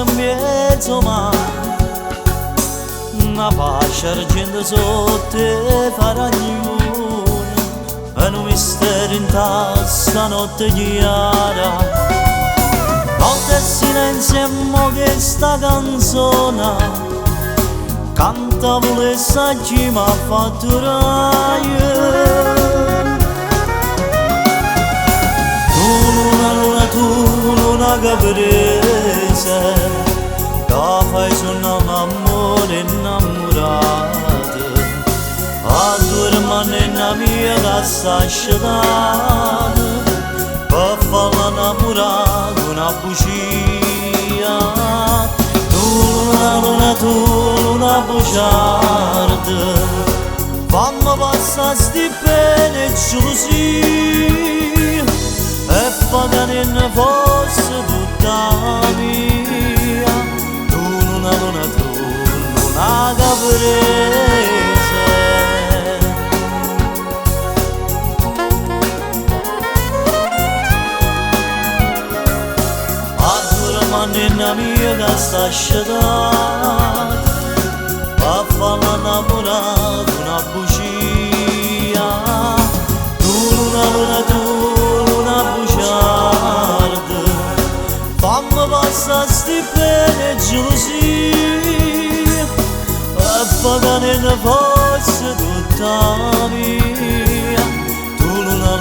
mezzo mare, una pace argento sotto e faraglione, e un mistero in testa notte chiara. Notte e silenzio e mo che sta canzone canta volessa chi m'ha fatto raio. Tu luna caprese che fai suonare un amore innamorato a dormire nella mia casa asciugata per farla innamorare una bugia. Tu luna bugiarda fammi passare sti pene e gelosie e pagare in fosse tutta mia. Tu luna caprese. A dormire nella mia casa asciugata a farla innamorare una bugia. Tu luna bugiarda fammi passare sti pene e gelosie e pagare in fosse tutta mia. Tu luna